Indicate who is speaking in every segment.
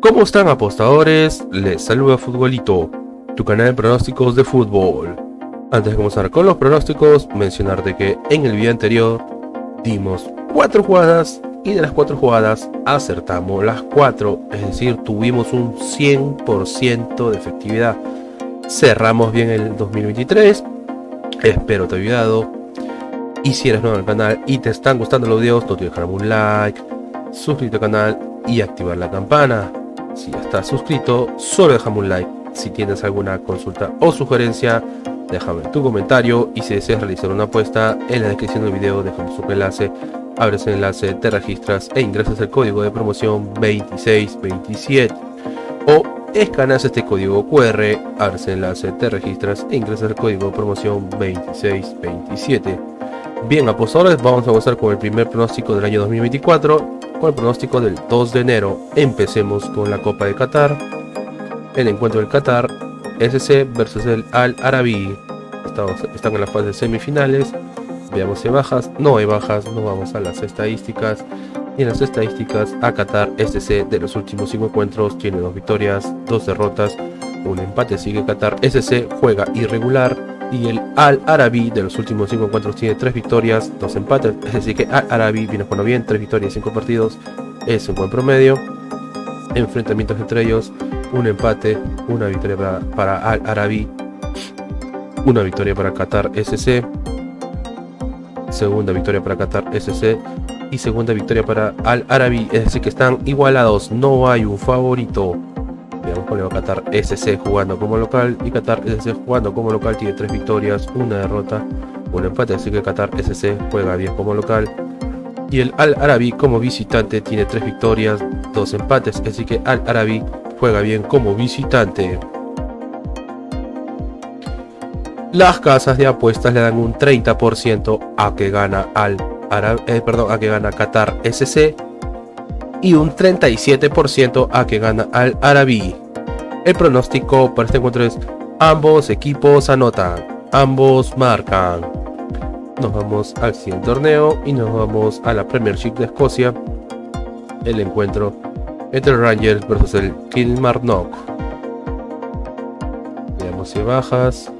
Speaker 1: ¿Cómo están, apostadores? Les saluda Futbolito, tu canal de pronósticos de fútbol. Antes de comenzar con los pronósticos, mencionarte que en el video anterior dimos 4 jugadas y de las 4 jugadas acertamos las 4, es decir, tuvimos un 100% de efectividad. Cerramos bien el 2023, espero te haya ayudado. Y si eres nuevo en el canal y te están gustando los videos, no te olvides dejarme un like, suscribirte al canal y activar la campana. Si ya estás suscrito, solo déjame un like. Si tienes alguna consulta o sugerencia, déjame tu comentario. Y si deseas realizar una apuesta, en la descripción del video dejamos un enlace. Abres el enlace, te registras e ingresas el código de promoción 2627. O escaneas este código QR, abres el enlace, te registras e ingresas el código de promoción 2627. Bien, apostadores, vamos a comenzar con el primer pronóstico del año 2024. Con el pronóstico del 2 de enero. Empecemos con la Copa de Qatar. El encuentro del Qatar SC versus el Al Arabi. Están en la fase de semifinales. Veamos si hay bajas. No hay bajas. No vamos a las estadísticas. Y en las estadísticas, a Qatar SC de los últimos 5 encuentros tiene 2 victorias, 2 derrotas, un empate. Sigue Qatar SC, juega irregular. Y el Al Arabi de los últimos 5 encuentros tiene 3 victorias, 2 empates. Es decir que Al Arabi viene jugando bien, 3 victorias y 5 partidos. Es un buen promedio. Enfrentamientos entre ellos, un empate, una victoria para Al Arabi, una victoria para Qatar SC, segunda victoria para Qatar SC y segunda victoria para Al Arabi. Es decir que están igualados, no hay un favorito. Veamos cómo le va a Qatar SC jugando como local. Y Qatar SC jugando como local tiene 3 victorias, una derrota, un empate. Así que Qatar SC juega bien como local. Y el Al Arabi como visitante tiene 3 victorias, 2 empates. Así que Al Arabi juega bien como visitante. Las casas de apuestas le dan un 30% a que gana a que gana Qatar SC. Y un 37% a que gana Al Arabi. El pronóstico para este encuentro es: ambos equipos anotan, ambos marcan. Nos vamos al siguiente torneo y nos vamos a la Premiership de Escocia. El encuentro entre Rangers versus el Kilmarnock. Veamos si hay bajas.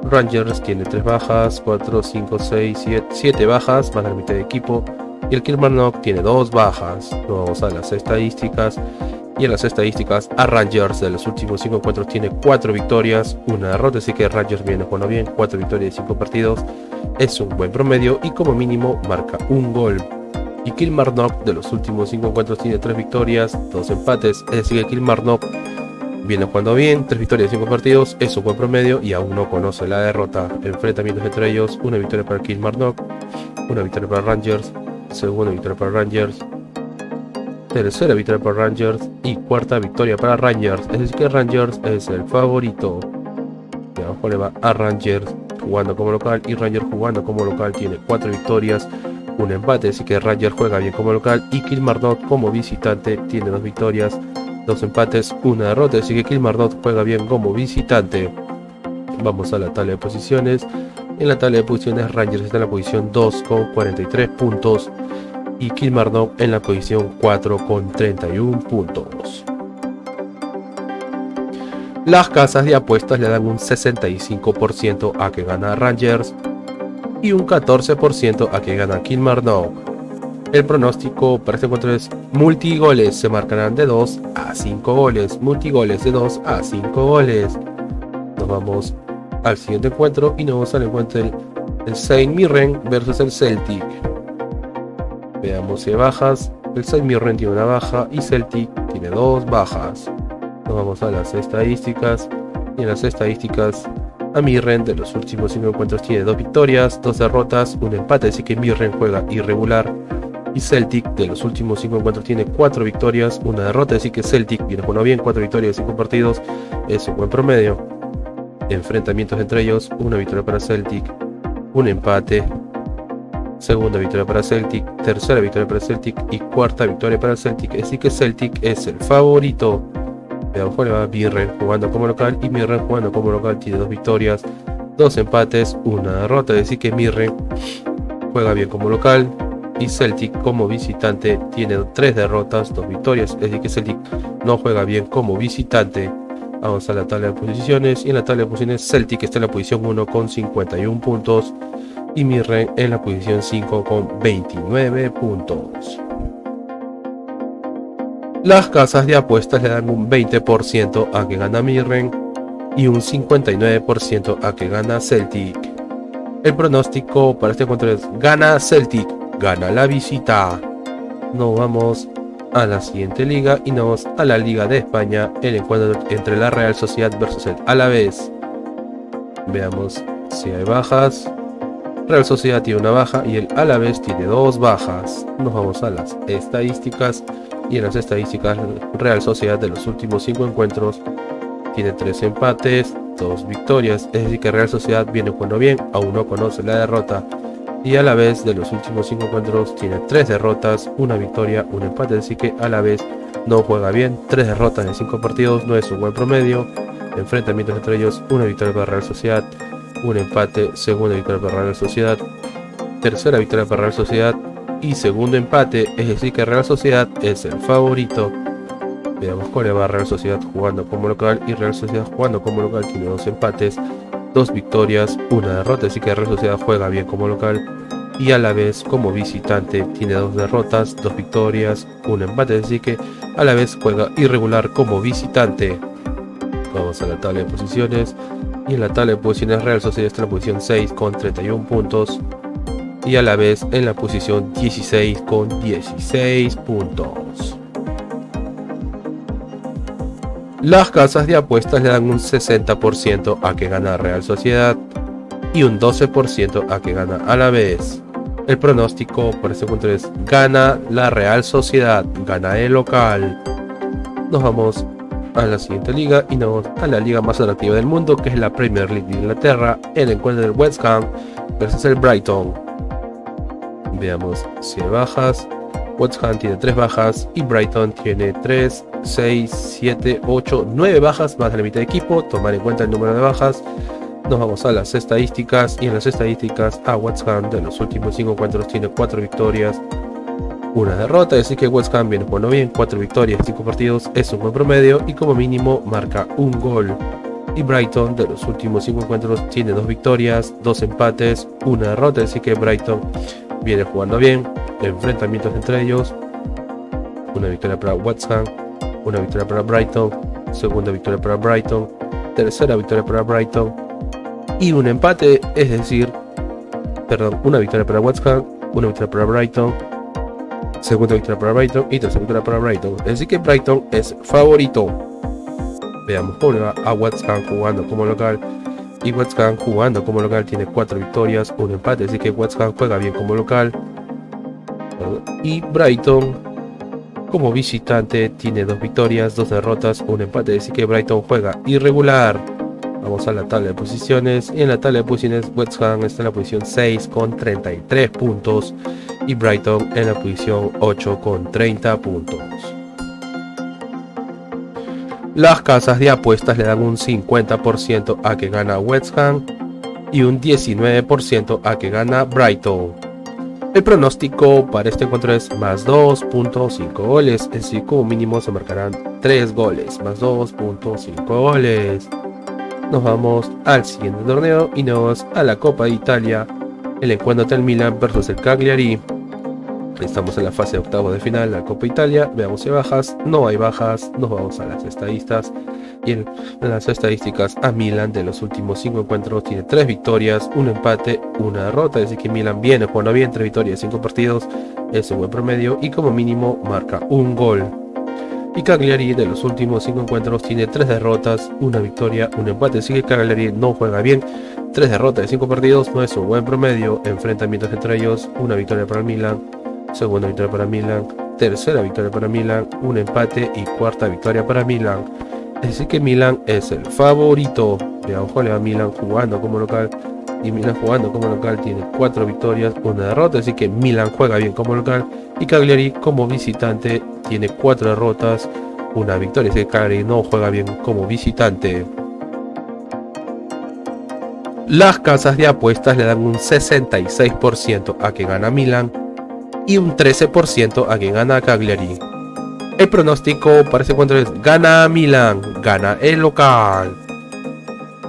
Speaker 1: Rangers tiene 3 bajas, 4, 5, 6, 7 bajas, más de la mitad de equipo. Y el Kilmarnock tiene 2 bajas. Nos vamos a las estadísticas. Y en las estadísticas, a Rangers de los últimos 5 encuentros tiene 4 victorias, una derrota. Así que Rangers viene jugando bien, 4 victorias y 5 partidos. Es un buen promedio y como mínimo marca un gol. Y Kilmarnock de los últimos 5 encuentros tiene 3 victorias, 2 empates. Es decir que Kilmarnock viene jugando bien, 3 victorias y 5 partidos. Es un buen promedio y aún no conoce la derrota. Enfrentamientos entre ellos: una victoria para Kilmarnock, una victoria para Rangers, segunda victoria para Rangers, tercera victoria para Rangers y cuarta victoria para Rangers. Es decir que Rangers es el favorito. Y abajo le va a Rangers jugando como local, y Rangers jugando como local tiene 4 victorias, un empate. Así que Rangers juega bien como local y Kilmarnock como visitante tiene 2 victorias, 2 empates, una derrota. Así que Kilmarnock juega bien como visitante. Vamos a la tabla de posiciones. En la tabla de posiciones, Rangers está en la posición 2 con 43 puntos y Kilmarnock en la posición 4 con 31 puntos. Las casas de apuestas le dan un 65% a que gana Rangers y un 14% a que gana Kilmarnock. El pronóstico para este encuentro es: multigoles se marcarán de 2 a 5 goles. Multigoles de 2 a 5 goles. Nos vamos al siguiente encuentro y nos vamos al encuentro del Saint Mirren versus el Celtic. Veamos si hay bajas. El Saint Mirren tiene una baja y Celtic tiene 2 bajas. Nos vamos a las estadísticas. Y en las estadísticas, a Mirren de los últimos 5 encuentros tiene 2 victorias, 2 derrotas, un empate. Así que Mirren juega irregular. Y Celtic de los últimos 5 encuentros tiene 4 victorias, una derrota. Así que Celtic viene jugando bien, 4 victorias y 5 partidos. Es un buen promedio. Enfrentamientos entre ellos: una victoria para Celtic, un empate, segunda victoria para Celtic, tercera victoria para Celtic y cuarta victoria para Celtic. Así que Celtic es el favorito. Veamos cómo le va a Mirren jugando como local, y Mirren jugando como local tiene 2 victorias, 2 empates, una derrota. Es decir que Mirren juega bien como local y Celtic como visitante tiene 3 derrotas, 2 victorias, es decir que Celtic no juega bien como visitante. Vamos a la tabla de posiciones, y en la tabla de posiciones Celtic está en la posición 1 con 51 puntos y Mirren en la posición 5 con 29 puntos. Las casas de apuestas le dan un 20% a que gana Mirren y un 59% a que gana Celtic. El pronóstico para este encuentro es: gana Celtic, gana la visita. Nos vamos a la siguiente liga y nos vamos a la Liga de España, el encuentro entre la Real Sociedad versus el Alavés. Veamos si hay bajas. Real Sociedad tiene una baja y el Alavés tiene 2 bajas. Nos vamos a las estadísticas, y en las estadísticas Real Sociedad de los últimos 5 encuentros tiene 3 empates, 2 victorias, es decir que Real Sociedad viene jugando bien, aún no conoce la derrota, y Alavés de los últimos 5 encuentros tiene 3 derrotas, 1 victoria, 1 empate, así que Alavés no juega bien. 3 derrotas en 5 partidos no es un buen promedio. Enfrentamientos entre ellos: 1 victoria para Real Sociedad, 1 empate, segunda victoria para Real Sociedad, tercera victoria para Real Sociedad y segundo empate, es decir que Real Sociedad es el favorito. Veamos cuál le va a Real Sociedad jugando como local, y Real Sociedad jugando como local tiene 2 empates, 2 victorias, 1 derrota, así que Real Sociedad juega bien como local, y Alavés como visitante tiene 2 derrotas, 2 victorias, 1 empate, así que Alavés juega irregular como visitante. Vamos a la tabla de posiciones, y en la tabla de posiciones Real Sociedad está en la posición 6 con 31 puntos y Alavés en la posición 16 con 16 puntos. Las casas de apuestas le dan un 60% a que gana Real Sociedad y un 12% a que gana Alavés. El pronóstico por este punto es: gana la Real Sociedad, gana el local. Nos vamos a la siguiente liga y nos vamos a la liga más atractiva del mundo, que es la Premier League de Inglaterra, el encuentro del West Ham versus el Brighton. Veamos si hay bajas. West Ham tiene 3 bajas y Brighton tiene 3, 6, 7, 8, 9 bajas, más de la mitad de equipo. Tomar en cuenta el número de bajas. Nos vamos a las estadísticas, y en las estadísticas a West Ham de los últimos 5 encuentros tiene 4 victorias, 1 derrota, así que West Ham viene jugando bien. 4 victorias, 5 partidos es un buen promedio y como mínimo marca un gol. Y Brighton de los últimos 5 encuentros tiene 2 victorias, 2 empates, 1 derrota, así que Brighton viene jugando bien. Enfrentamientos entre ellos: 1 victoria para West Ham, 1 victoria para Brighton, segunda victoria para Brighton, tercera victoria para Brighton y un empate, es decir, 1 victoria para West Ham, 1 victoria para Brighton, segunda victoria para Brighton y tercera victoria para Brighton, así que Brighton es favorito. Veamos cómo le va a West Ham jugando como local, y West Ham jugando como local tiene 4 victorias, 1 empate, así que West Ham juega bien como local. Y Brighton como visitante tiene 2 victorias, 2 derrotas, 1 empate, así que Brighton juega irregular. Vamos a la tabla de posiciones, y en la tabla de posiciones West Ham está en la posición 6 con 33 puntos y Brighton en la posición 8 con 30 puntos. Las casas de apuestas le dan un 50% a que gana West Ham y un 19% a que gana Brighton. El pronóstico para este encuentro es más 2.5 goles, es decir, como mínimo se marcarán 3 goles, más 2.5 goles. Nos vamos al siguiente torneo y nos vamos a la Copa de Italia, el encuentro entre el Milan versus el Cagliari. Estamos en la fase de octavos de final de la Copa Italia. Veamos si hay bajas. No hay bajas. Nos vamos a las estadísticas. Y en las estadísticas a Milan de los últimos 5 encuentros tiene 3 victorias, 1 empate, 1 derrota. Es decir que Milan viene jugando bien, 3 victorias, 5 partidos. Es un buen promedio y como mínimo marca un gol. Y Cagliari de los últimos 5 encuentros tiene 3 derrotas, 1 victoria, 1 empate. Así que Cagliari no juega bien. 3 derrotas de 5 partidos no es un buen promedio. Enfrentamientos entre ellos: 1 victoria para el Milan, segunda victoria para Milan, tercera victoria para Milan, un empate y cuarta victoria para Milan. Es decir que Milan es el favorito. Veamos cuál le va a Milan jugando como local. Y Milan jugando como local tiene 4 victorias, 1 derrota. Así que Milan juega bien como local. Y Cagliari como visitante tiene 4 derrotas, 1 victoria. Así que Cagliari no juega bien como visitante. Las casas de apuestas le dan un 66% a que gana Milan y un 13% a quien gana Cagliari. El pronóstico para ese encuentro es: gana Milan, gana el local.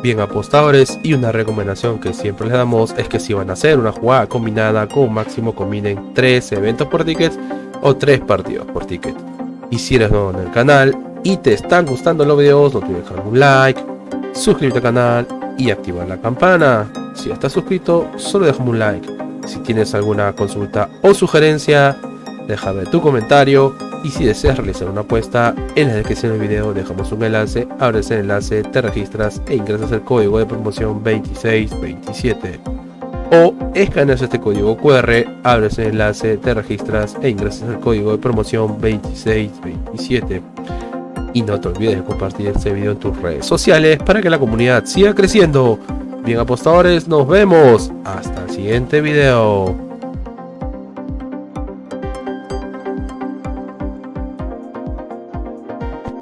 Speaker 1: Bien, apostadores, y una recomendación que siempre les damos es que si van a hacer una jugada combinada, como máximo combinen 3 eventos por ticket o 3 partidos por ticket. Y si eres nuevo en el canal y te están gustando los videos, no te olvides dejar un like, suscribirte al canal y activar la campana. Si ya estás suscrito, solo déjame un like. Si tienes alguna consulta o sugerencia, déjame tu comentario. Y si deseas realizar una apuesta, en la descripción del video dejamos un enlace, abres el enlace, te registras e ingresas el código de promoción 2627. O escaneas este código QR, abres el enlace, te registras e ingresas el código de promoción 2627. Y no te olvides de compartir este video en tus redes sociales para que la comunidad siga creciendo. Bien, apostadores, nos vemos hasta el siguiente video.